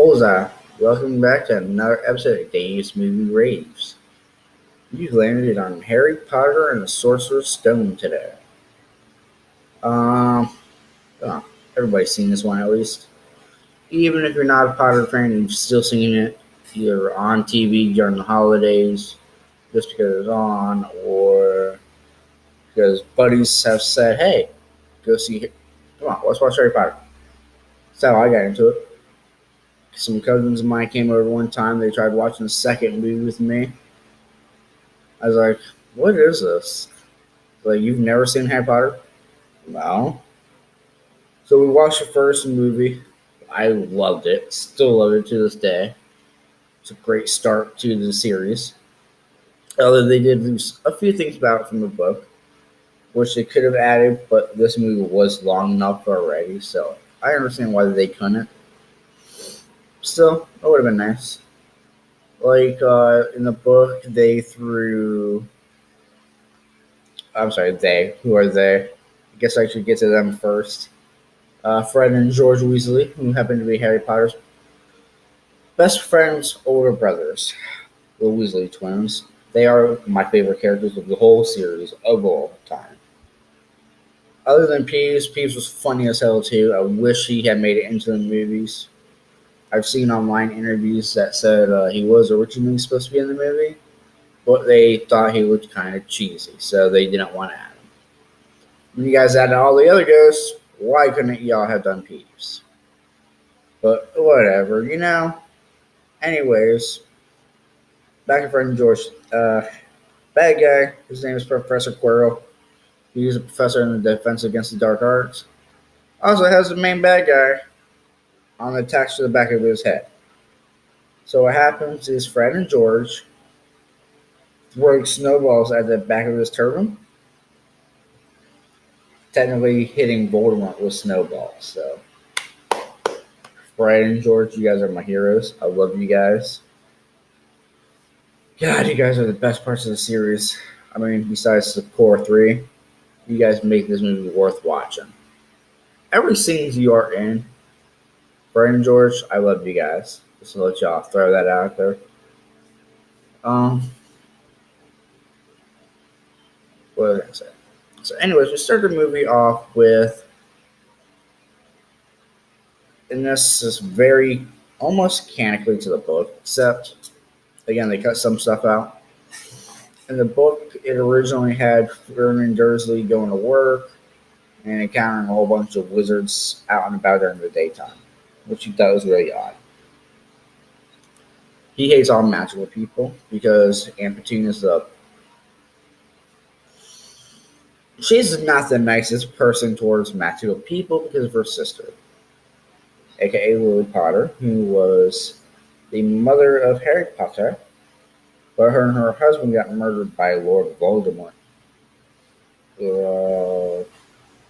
Bullseye, welcome back to another episode of Daves-Raves. You've landed on Harry Potter and the Sorcerer's Stone today. Um, oh, everybody's seen this one at least. Even if you're not a Potter fan, you've still seen it either on TV during the holidays, just because it's on, or because buddies have said, "Hey, go see. Come on, let's watch Harry Potter." That's how I got into it. Some cousins of mine came over one time. They tried watching the second movie with me. I was like, "What is this? Like, you've never seen Harry Potter?" No. So we watched the first movie. I loved it. Still love it to this day. It's a great start to the series. Although they did lose a few things about it from the book, which they could have added, but this movie was long enough already, so I understand why they couldn't. Still, it would have been nice. Like in the book, they threw. I'm sorry, they. Who are they? I guess I should get to them first. Fred and George Weasley, who happen to be Harry Potter's best friend's older brothers, the Weasley twins. They are my favorite characters of the whole series of all time. Other than Peeves, Peeves was funny as hell too. I wish he had made it into the movies. I've seen online interviews that said he was originally supposed to be in the movie, but they thought he looked kind of cheesy, so they didn't want to add him. When you guys added all the other ghosts, why couldn't y'all have done Peeves? But whatever, you know. Anyways, back in front of George. Bad guy. His name is Professor Quirrell. He's a professor in the Defense Against the Dark Arts. Also has the main bad guy on the attached to the back of his head. So what happens is Fred and George throw snowballs at the back of his turban, technically hitting Voldemort with snowballs. So Fred and George, you guys are my heroes. I love you guys. God, you guys are the best parts of the series. I mean, besides the core three, you guys make this movie worth watching. Every scene you are in, Fred and George, I love you guys. Just to let y'all throw that out there. Um, what was I gonna say? So, anyways, we start the movie off with, and this is very almost mechanically to the book, except again they cut some stuff out. In the book, it originally had Vernon Dursley going to work and encountering a whole bunch of wizards out and about during the daytime, which he thought was really odd. He hates all magical people because Aunt Petunia's the she's not the nicest person towards magical people because of her sister, aka Lily Potter, who was the mother of Harry Potter, but her and her husband got murdered by Lord Voldemort.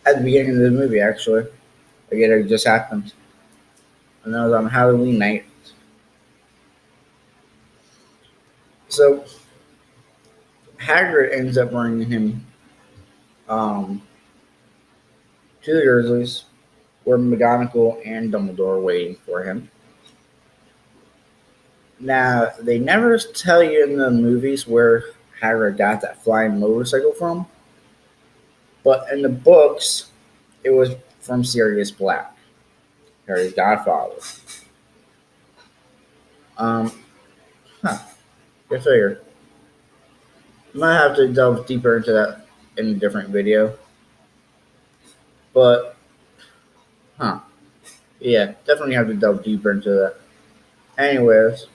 At the beginning of the movie, actually. Again, it just happened. And that was on Halloween night. So, Hagrid ends up bringing him um, to the Dursleys, where McGonagall and Dumbledore are waiting for him. Now, they never tell you in the movies where Hagrid got that flying motorcycle from, but in the books, it was from Sirius Black, Harry's godfather. Um, huh, good figure. Might have to delve deeper into that in a different video, but huh, yeah, definitely have to delve deeper into that. Anyways,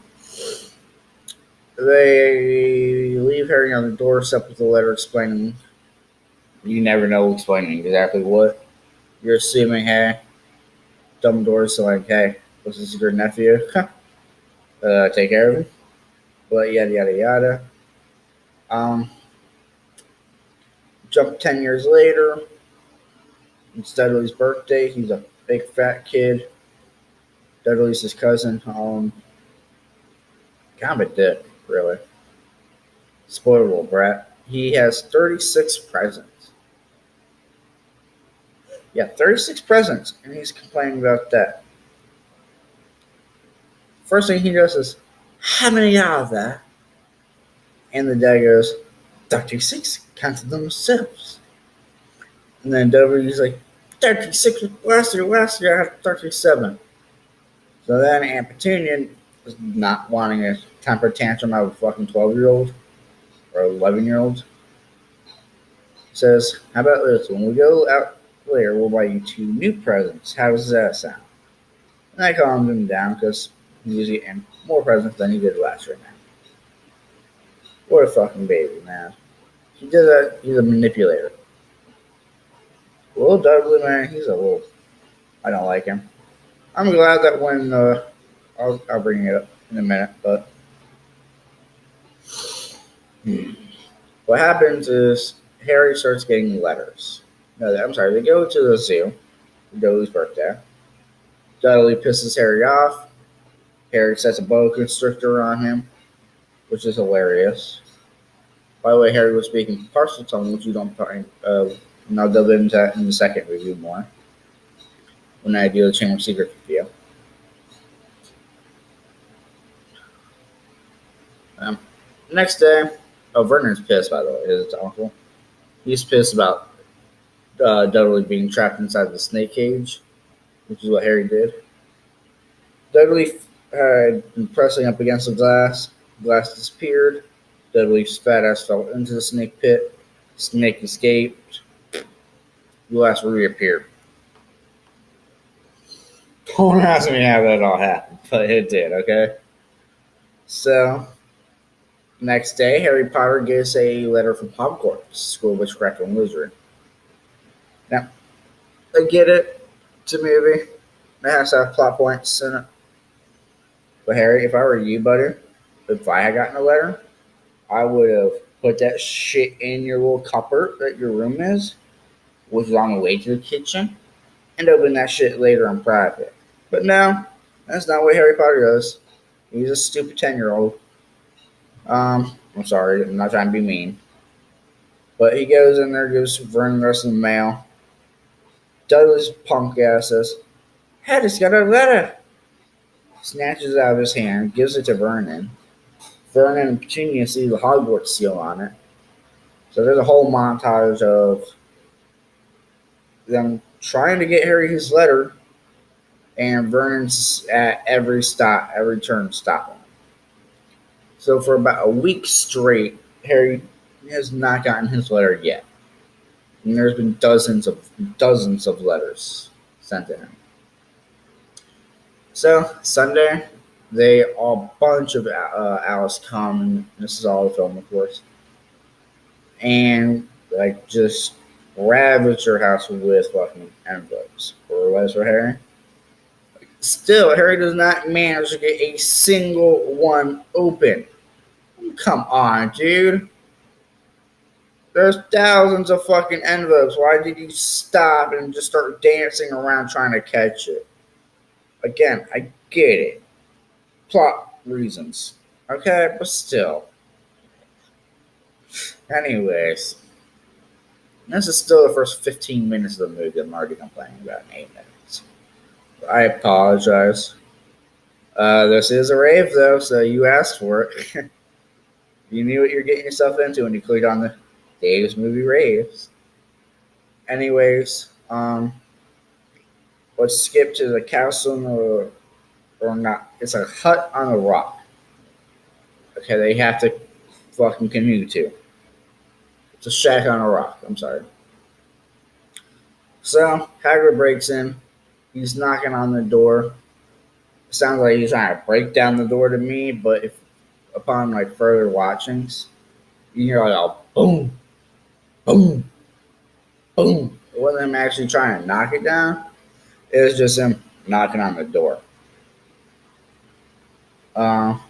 they leave Harry on the doorstep with a letter explaining. You never know explaining exactly what. You're assuming, hey, Dumbledore's like, hey, this is your nephew. Take care of him. But yada yada yada. Um, Jump 10 years later. It's Dudley's birthday. He's a big fat kid. Dudley's his cousin. Kind of a dick, really. Spoilable brat. He has 36 presents. Yeah, 36 presents, and he's complaining about that. First thing he does is, how many are there? And the dad goes, 36 counted themselves. And then W's like, 36 last year I had 37. So then Aunt Petunia was not wanting a temper tantrum out of a fucking 12-year-old or 11-year-old. Says, how about this? When we go out later, we'll buy you 2 new presents. How does that sound? And I calmed him down because he's getting more presents than he did last year now. What a fucking baby, man. He did that. He's a manipulator. Little Dudley, man, he's a little. I don't like him. I'm glad that when I'll bring it up in a minute, but what happens is Harry starts getting letters. No, I'm sorry. They go to the zoo for Dudley's birthday. Dudley pisses Harry off. Harry sets a boa constrictor on him, which is hilarious. By the way, Harry was speaking parcel tongue, which you don't find. And I'll delve into that in the second review more when I do the Chamber of Secrets review. Next day, Vernon's pissed, by the way. It's awful. He's pissed about Dudley being trapped inside the snake cage, which is what Harry did. Dudley had been pressing up against the glass. Glass disappeared. Dudley's fat ass fell into the snake pit. Snake escaped. Glass reappeared. Don't ask me how that all happened, but it did, okay? So, next day, Harry Potter gets a letter from Hogwarts, School of Witchcraft and Wizardry. Now, I get it. It's a movie. It has to have plot points in it. But Harry, if I were you, buddy, if I had gotten a letter, I would have put that shit in your little cupboard that your room is, which is on the way to the kitchen, and open that shit later in private. But no, that's not what Harry Potter does. He's a stupid 10-year-old. I'm sorry, I'm not trying to be mean. But he goes in there, gives Vernon the rest of the mail. Dudley's punk ass says, "Hey, just got a letter." Snatches it out of his hand, gives it to Vernon. Vernon and Petunia see the Hogwarts seal on it. So there's a whole montage of them trying to get Harry his letter, and Vernon's at every turn stopping. So for about a week straight, Harry has not gotten his letter yet. And there's been dozens of letters sent to him. So Sunday, a bunch of Alice come, and this is all the film, of course, and like just ravage your house with fucking envelopes or letters for Harry. Still, Harry does not manage to get a single one open. Come on, dude. There's thousands of fucking envelopes. Why did you stop and just start dancing around trying to catch it? Again, I get it. Plot reasons. Okay, but still. Anyways. This is still the first 15 minutes of the movie. I'm already complaining about in 8 minutes. I apologize. This is a rave, though, so you asked for it. You knew what you're getting yourself into when you clicked on the Daves movie raves. Anyways, let's skip to the castle or not. It's a hut on a rock. Okay, they have to fucking canoe to. It's a shack on a rock. I'm sorry. So Hagrid breaks in. He's knocking on the door. It sounds like he's trying to break down the door to me, but if upon like further watchings, you hear like a boom, boom, boom. It wasn't him actually trying to knock it down. It was just him knocking on the door.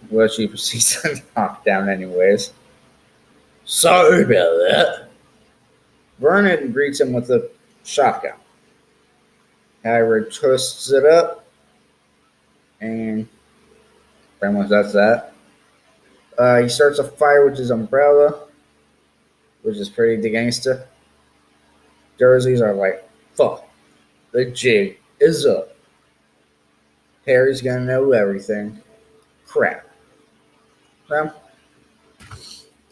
Which he proceeds to knock down anyways. Sorry about that. Vernon greets him with a shotgun. Hagrid twists it up, and pretty much that's that. He starts a fire with his umbrella, which is pretty gangsta. Dursleys are like, fuck, the jig is up. Harry's gonna know everything. crap. So,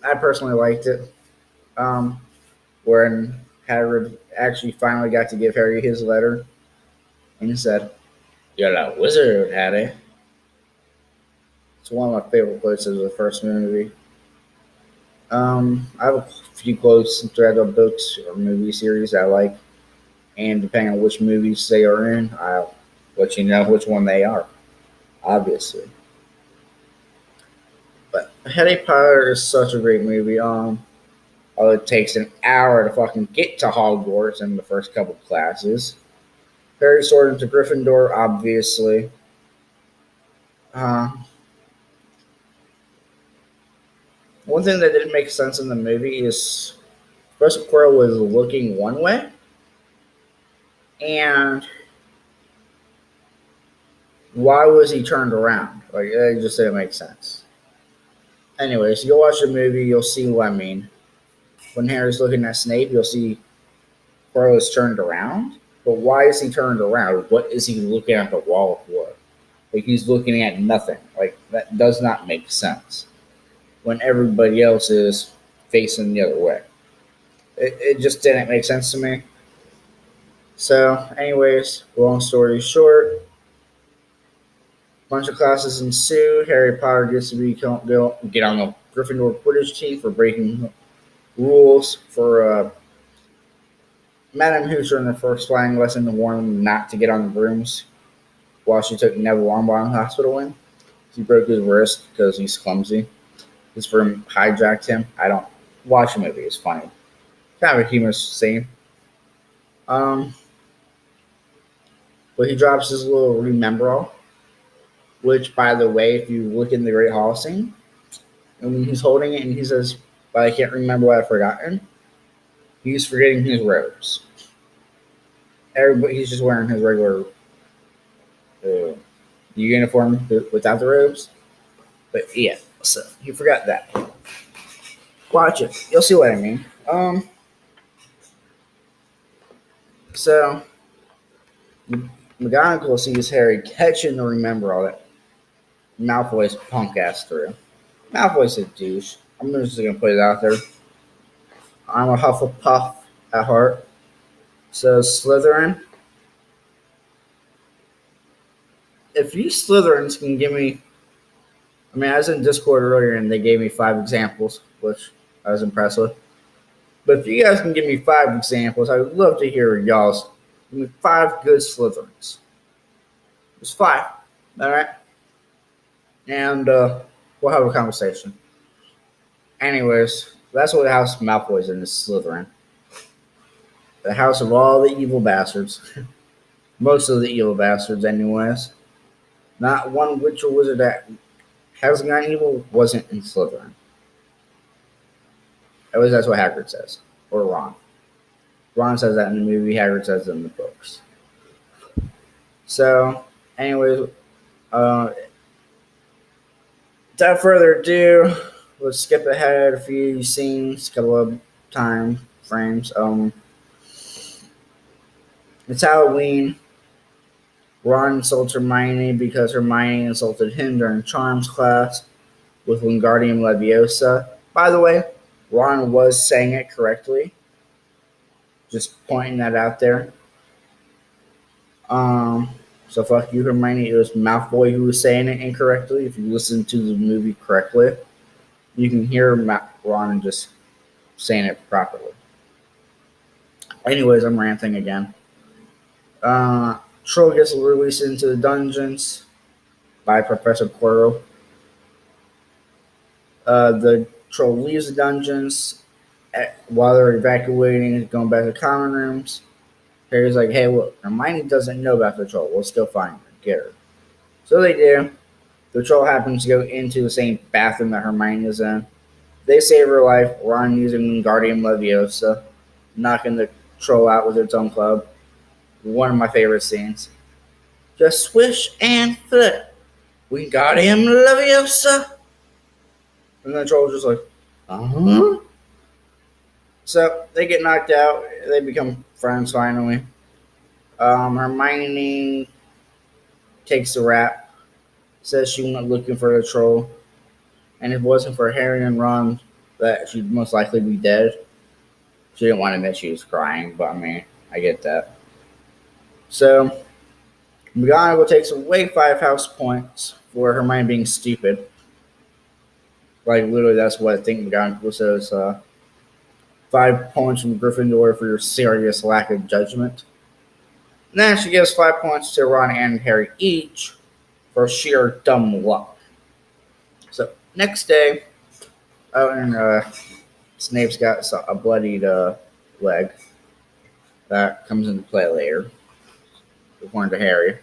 I personally liked it. Um, when Hagrid actually finally got to give Harry his letter, and he said, "You're a wizard, Harry." It's one of my favorite quotes of the first movie. I have a few quotes throughout the books or movie series I like, and depending on which movies they are in, I'll let you know which one they are, obviously. But Harry Potter is such a great movie. All it takes an hour to fucking get to Hogwarts in the first couple classes. Harry sorted into Gryffindor, obviously. Uh, One thing that didn't make sense in the movie is Professor Quirrell was looking one way, and why was he turned around? Like, it just didn't make sense. Anyways, you'll watch the movie, you'll see what I mean. When Harry's looking at Snape, you'll see Quirrell is turned around. But why is he turned around? What is he looking at the wall for? Like, he's looking at nothing. Like, that does not make sense when everybody else is facing the other way. It just didn't make sense to me. So, anyways, long story short, bunch of classes ensue. Harry Potter gets to get on the Gryffindor Quidditch team for breaking rules for Madame Hoocher in the first flying lesson to warn him not to get on the brooms while she took Neville Longbottom Hospital in. He broke his wrist because he's clumsy. His room hijacked him. I don't watch the movie. It's funny. Kind of a humorous scene. Um, but he drops his little remember all, which, by the way, if you look in the Great Hall scene, and he's holding it and he says, "But I can't remember what I've forgotten," he's forgetting his robes. Everybody, he's just wearing his regular uniform without the robes. But yeah, so he forgot that. Watch it. You'll see what I mean. So McGonagall sees Harry catching the remember all that Malfoy's punk ass through. Malfoy's a douche. I'm just gonna put it out there. I'm a Hufflepuff at heart. So Slytherin. If you Slytherins can give me, I mean, I was in Discord earlier and they gave me 5 examples, which I was impressed with. But if you guys can give me 5 examples, I would love to hear y'all's. Give me 5 good Slytherins. Just 5. All right? And we'll have a conversation. Anyways, that's what the House of Malfoy's in, is Slytherin. The house of all the evil bastards. Most of the evil bastards, anyways. Not one witch or wizard that hasn't gone evil wasn't in Slytherin. At least that's what Hagrid says. Or Ron. Ron says that in the movie, Hagrid says it in the books. So, anyways, without further ado, let's skip ahead a few scenes, a couple of time frames. It's Halloween. Ron insults Hermione because Hermione insulted him during Charms class with Wingardium Leviosa. By the way, Ron was saying it correctly. Just pointing that out there. So fuck you, Hermione. It was Malfoy who was saying it incorrectly. If you listen to the movie correctly, you can hear Ron just saying it properly. Anyways, I'm ranting again. Troll gets released into the dungeons by Professor Quirrell. The troll leaves the dungeons while they're evacuating, going back to common rooms. Harry's like, "Hey, look, Hermione doesn't know about the troll. Let's go find her, get her." So they do. The troll happens to go into the same bathroom that Hermione is in. They save her life. Ron using Wingardium Leviosa, knocking the troll out with its own club. One of my favorite scenes. Just swish and flip. Wingardium Leviosa. And the troll's just like, uh-huh. So they get knocked out. They become friends finally. Hermione takes the rap. says she went looking for the troll, and if it wasn't for Harry and Ron, that she'd most likely be dead. She didn't want to admit she was crying, but I mean, I get that. So McGonagall takes away 5 house points for Hermione being stupid. Like literally, that's what I think McGonagall says. 5 points from Gryffindor for your serious lack of judgment. And then she gives 5 points to Ron and Harry each for sheer dumb luck. So next day, and Snape's got a bloodied leg that comes into play later, according to Harry.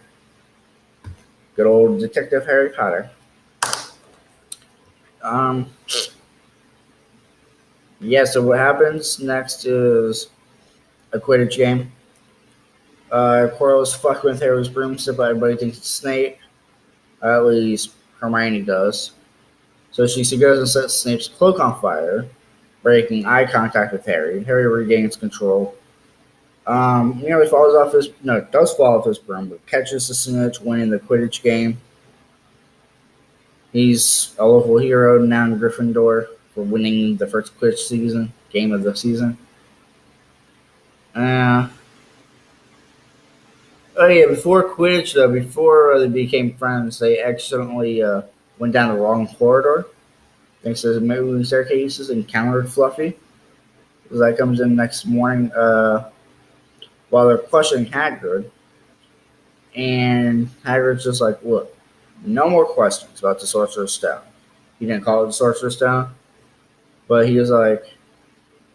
Good old Detective Harry Potter. Yeah, so what happens next is a Quidditch game. Quirrell's fucking with Harry's broomstick, but everybody thinks it's Snape. At least Hermione does. So she goes and sets Snape's cloak on fire, breaking eye contact with Harry. Harry regains control. Nearly falls off his does fall off his broom, but catches the snitch, winning the Quidditch game. He's a local hero now in Gryffindor for winning the first Quidditch game of the season. Before Quidditch though, before they became friends, they accidentally went down the wrong corridor thanks to the moving staircases, encountered Fluffy. Because that comes in next morning while they're questioning Hagrid. And Hagrid's just like, look, no more questions about the Sorcerer's Stone. He didn't call it the Sorcerer's Stone, but he was like,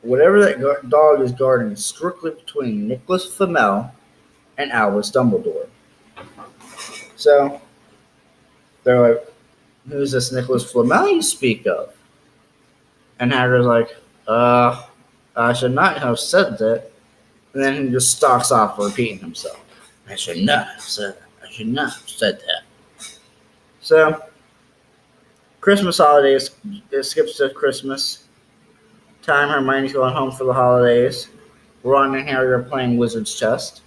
whatever that dog is guarding is strictly between Nicholas Flamel and Albus Dumbledore. So they're like, who's this Nicholas Flamel you speak of? And Hagrid's like, I should not have said that. And then he just stalks off, repeating himself. I should not have said that. I should not have said that. So, Christmas holidays, it skips to Christmas time. Hermione's going home for the holidays. Ron and Harry are playing Wizard's Chess.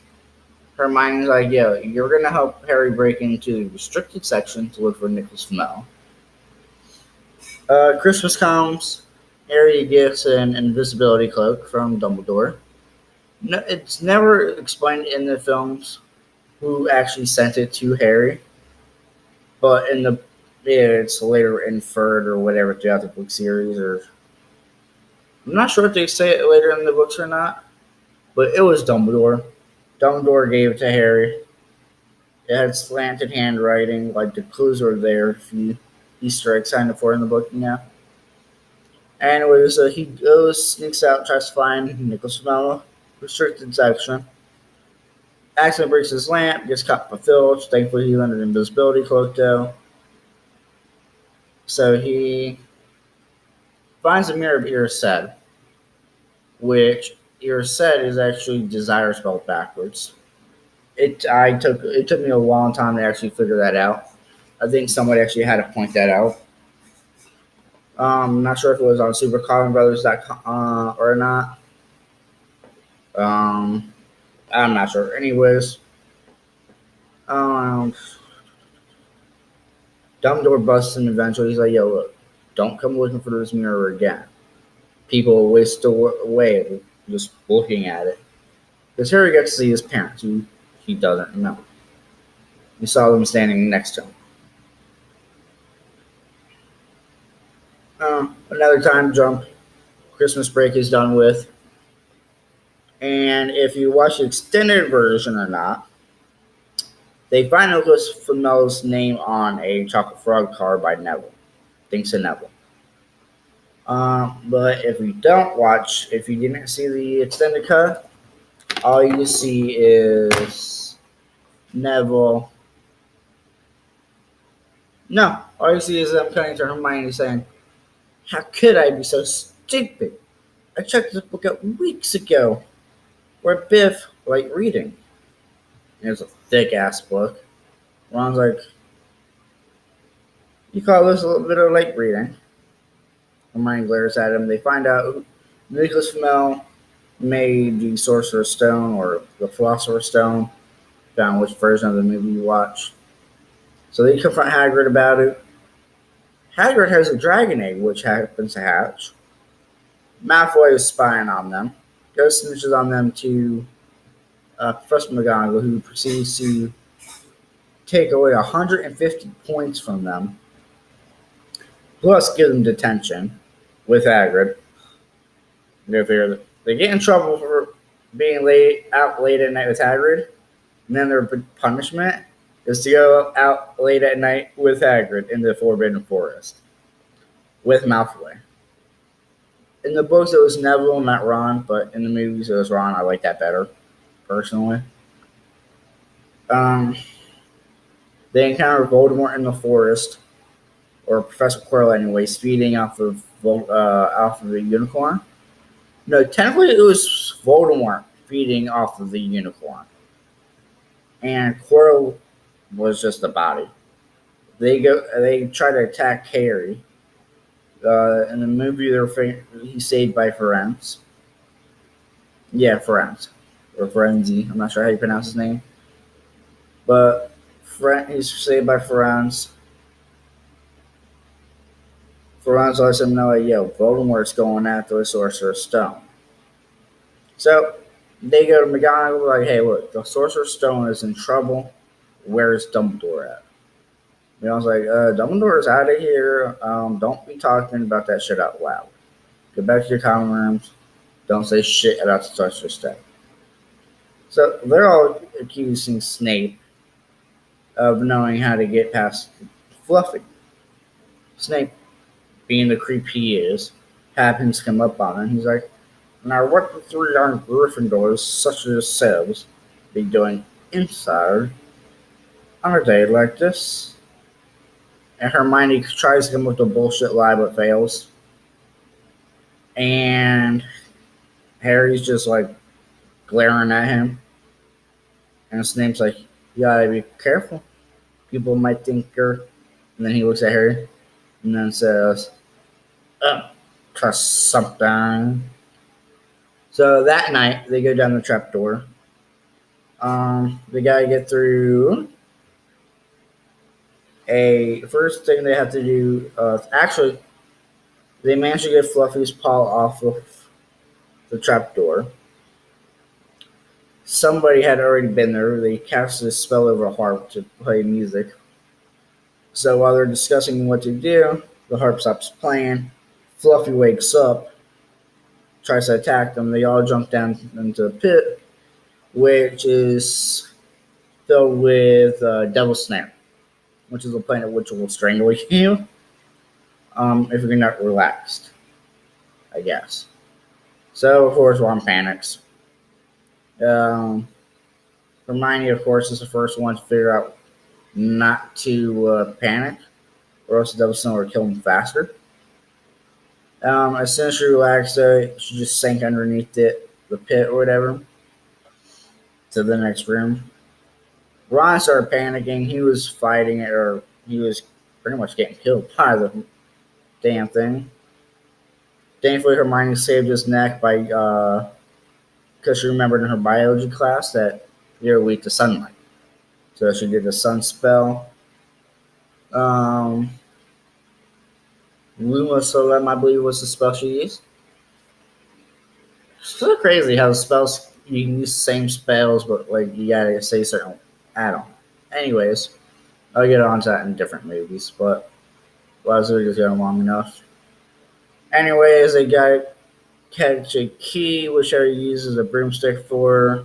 Hermione's like, yo, you're going to help Harry break into the restricted section to look for Nicholas Flamel. Christmas comes. Harry gets an invisibility cloak from Dumbledore. No, it's never explained in the films who actually sent it to Harry, but it's later inferred or whatever throughout the book series. Or I'm not sure if they say it later in the books or not, but it was Dumbledore. Dumbledore gave it to Harry. It had slanted handwriting, like the clues were there. If you Easter egg signed up for in the book, And it was he goes, sneaks out, tries to find Nicholas Flamel, restricted section. Accidentally breaks his lamp, gets caught by Filch. Thankfully, he learned an invisibility cloak though. So he finds a mirror of Erised, which Erised is actually desire spelled backwards. It took me a long time to actually figure that out. I think somebody actually had to point that out. I'm not sure if it was on SuperCollingBrothers.com or not. I'm not sure. Anyways, Dumbledore busts him eventually. He's like, yo, look, don't come looking for this mirror again. People will waste away just looking at it. Because Harry gets to see his parents, who he doesn't know. He saw them standing next to him. Another time jump. Christmas break is done with. And if you watch the extended version or not, they find Nicholas Flamel's name on a chocolate frog card by Neville. Thanks to Neville. But if you didn't see the extended cut, all you see is Neville. No, all you see is them coming to Hermione saying, how could I be so stupid? I checked this book out weeks ago. We're Biff, like reading. And it's a thick ass book. Ron's like, you call this a little bit of late reading? Hermione glares at him. They find out Nicholas Flamel made the Sorcerer's Stone or the Philosopher's Stone, depending on which version of the movie you watch. So they confront Hagrid about it. Hagrid has a dragon egg, which happens to hatch. Malfoy is spying on them. Goes snitches on them to Professor McGonagall, who proceeds to take away 150 points from them, plus give them detention with Hagrid. They get in trouble for being out late at night with Hagrid, and then their punishment is to go out late at night with Hagrid in the Forbidden Forest with Malfoy. In the books, it was Neville, not Ron, but in the movies, it was Ron. I like that better, personally. Um, they encounter Voldemort in the forest, or Professor Quirrell, anyways, feeding off of the unicorn. No, technically, it was Voldemort feeding off of the unicorn, and Quirrell was just a body. They try to attack Harry. In the movie, he's saved by Firenze. Yeah, Firenze. Or Firenze. I'm not sure how you pronounce his name. But he's saved by Firenze. Firenze lets him know, like, yo, Voldemort's going after the Sorcerer's Stone. So they go to McGonagall, like, hey, look, the Sorcerer's Stone is in trouble. Where's Dumbledore at? I was like, Dumbledore's out of here. Don't be talking about that shit out loud. Get back to your common rooms. Don't say shit about the Sorcerer's Stone. So they're all accusing Snape of knowing how to get past Fluffy. Snape, being the creep he is, happens to come up on him. He's like, now what the three young Gryffindors, such as yourselves, be doing inside on a day like this? And Hermione tries to come up with a bullshit lie but fails. And Harry's just like glaring at him. And Snape's like, you gotta be careful. People might think you're. And then he looks at Harry and then says, trust something. So that night, they go down the trapdoor. They gotta get through. First thing they have to do, actually, they manage to get Fluffy's paw off of the trapdoor. Somebody had already been there. They cast a spell over a harp to play music. So while they're discussing what to do, the harp stops playing. Fluffy wakes up, tries to attack them. They all jump down into the pit, which is filled with Devil's Snare, which is a planet which will strangle you if you're not relaxed, I guess. So, of course, Ron panics. Hermione, of course, is the first one to figure out not to panic, or else the Devil's Snare will kill him faster. As soon as she relaxed, she just sank underneath the pit or whatever, to the next room. Ron started panicking. He was fighting it, or he was pretty much getting killed by the damn thing. Thankfully, Hermione saved his neck by because she remembered in her biology class that you're weak to sunlight. So she did a sun spell. Luma Solem, I believe, was the spell she used. It's so crazy how the spells, you can use the same spells, but like you gotta say certain add-on. Anyways, I'll get on to that in different movies, but last video's going long enough. Anyways, they got catch a key, which Harry uses a broomstick for.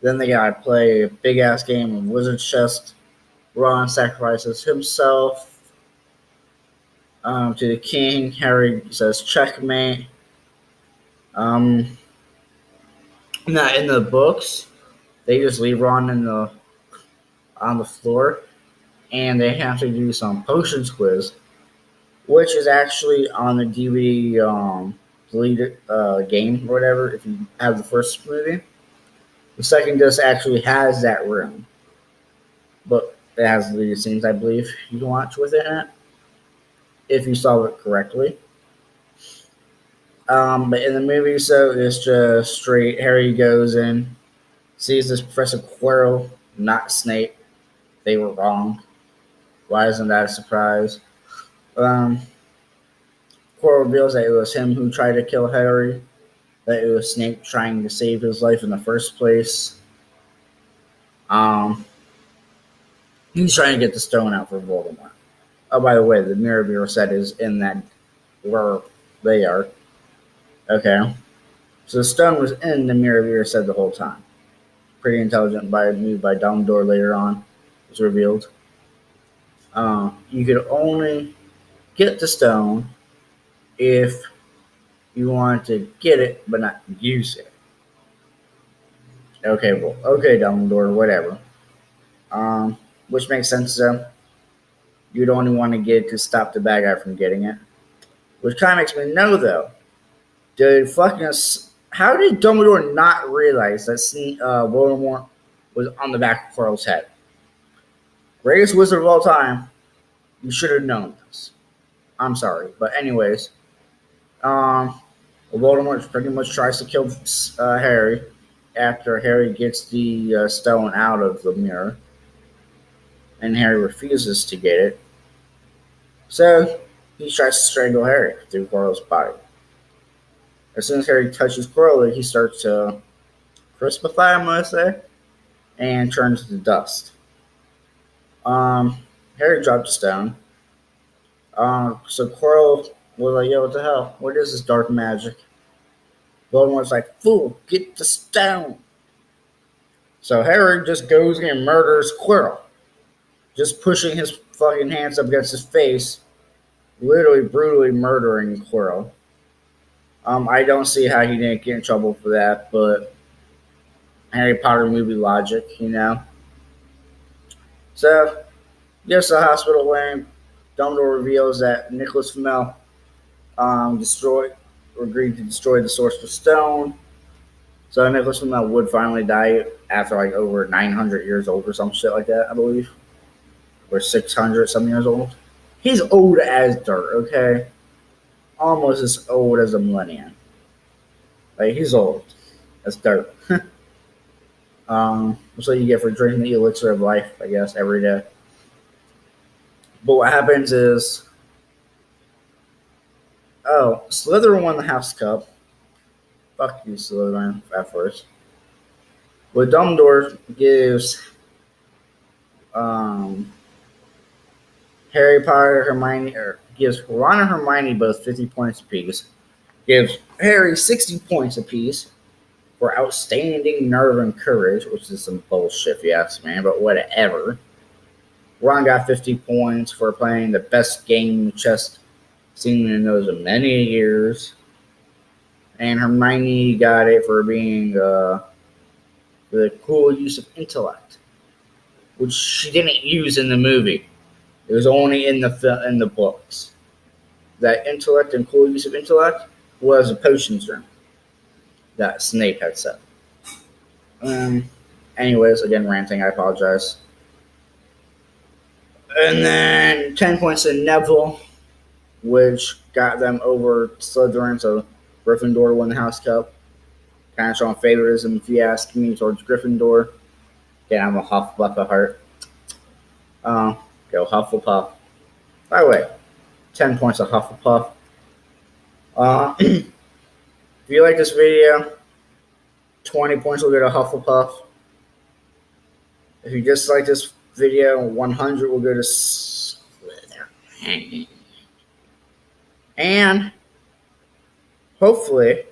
Then they gotta play a big ass game of Wizard Chest. Ron sacrifices himself to the king. Harry says checkmate. Not in the books. They just leave Ron on the floor, and they have to do some potions quiz, which is actually on the DVD deleted game or whatever. If you have the first movie, the second disc actually has that room, but it has the scenes I believe you can watch with it in it, if you saw it correctly. But in the movie, so it's just straight. Harry goes in, sees this Professor Quirrell, not Snape. They were wrong. Why isn't that a surprise? Um, Quirrell reveals that it was him who tried to kill Harry, that it was Snape trying to save his life in the first place. Um, he's trying to get the stone out for Voldemort. Oh, by the way, the Mirror of Erised is in that where they are. Okay. So the stone was in the Mirror of Erised the whole time. Pretty intelligent by Dumbledore later on. It's revealed. You could only get the stone if you want to get it but not use it. Okay, well, okay, Dumbledore, whatever. Um, which makes sense though. You'd only want to get it to stop the bad guy from getting it. Which kind of makes me know though. Did fucking how did Dumbledore not realize that Voldemort was on the back of Quirrell's head? Greatest wizard of all time. You should have known this. I'm sorry, but anyways, Voldemort pretty much tries to kill Harry after Harry gets the stone out of the mirror, and Harry refuses to get it. So he tries to strangle Harry through Quirrell's body. As soon as Harry touches Quirrell, he starts to crispify, I'm gonna say, and turns to dust. Um, Harry dropped the stone. So Quirrell was like, "Yo, what the hell? What is this dark magic?" Voldemort's like, "Fool, get the stone." So Harry just goes and murders Quirrell, just pushing his fucking hands up against his face, literally brutally murdering Quirrell. I don't see how he didn't get in trouble for that, but Harry Potter movie logic, you know. So, yes, the hospital wing. Dumbledore reveals that Nicholas Flamel agreed to destroy the Sorcerer's Stone. So Nicholas Flamel would finally die after like over 900 years old or some shit like that, I believe, or 600 some years old. He's old as dirt, okay, almost as old as a millennium. Like he's old as dirt. That's what you get for drinking the elixir of life, I guess, every day. But what happens is, Slytherin won the House Cup. Fuck you, Slytherin, at first. But Dumbledore gives um, Harry Potter, Hermione, or gives Ron and Hermione both 50 points apiece. Gives Harry 60 points apiece for outstanding nerve and courage, which is some bullshit if you ask me, but whatever. Ron got 50 points for playing the best game of chess seen in those many years. And Hermione got it for being the cool use of intellect, which she didn't use in the movie. It was only in the books. That intellect and cool use of intellect was a potions room that Snape had set. Anyways, again ranting. I apologize. And then 10 points to Neville, which got them over Slytherin. So Gryffindor won the House Cup. Kind of showing favoritism, if you ask me, towards Gryffindor. Again, I'm a Hufflepuff at heart. Go Hufflepuff. By the way, 10 points of Hufflepuff. If you like this video, 20 points will go to Hufflepuff. If you dislike this video, 100 will go to Slytherin. And hopefully,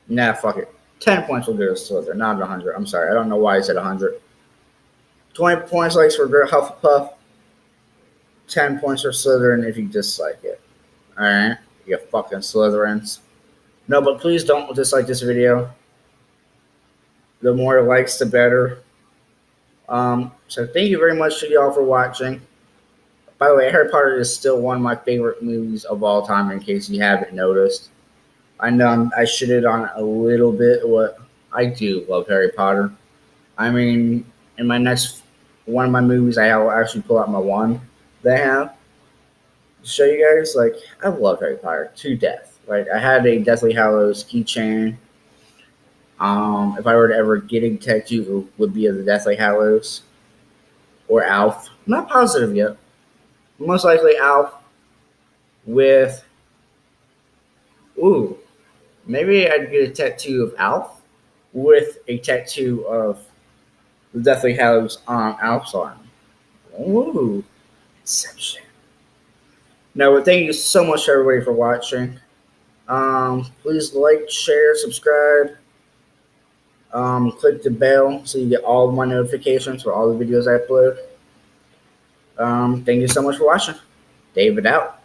fuck it. 10 points will go to Slytherin, not 100. I'm sorry. I don't know why I said 100. 20 points likes for Hufflepuff. 10 points for Slytherin if you dislike it. Alright? You fucking Slytherins. No, but please don't dislike this video. The more likes, the better. So thank you very much to y'all for watching. By the way, Harry Potter is still one of my favorite movies of all time, in case you haven't noticed. I know I shitted on it a little bit. What I do love Harry Potter. I mean, in my next one of my movies, I will actually pull out my wand that I have to show you guys. Like, I love Harry Potter to death. Like, I had a Deathly Hallows keychain. If I were to ever get a tattoo, it would be of the Deathly Hallows or Alf. I'm not positive yet. Most likely Alf with, ooh, maybe I'd get a tattoo of Alf with a tattoo of the Deathly Hallows on Alf's arm. Ooh, Inception. No, but thank you so much everybody for watching. Please like, share, subscribe. Click the bell so you get all of my notifications for all the videos I upload. Thank you so much for watching. David out.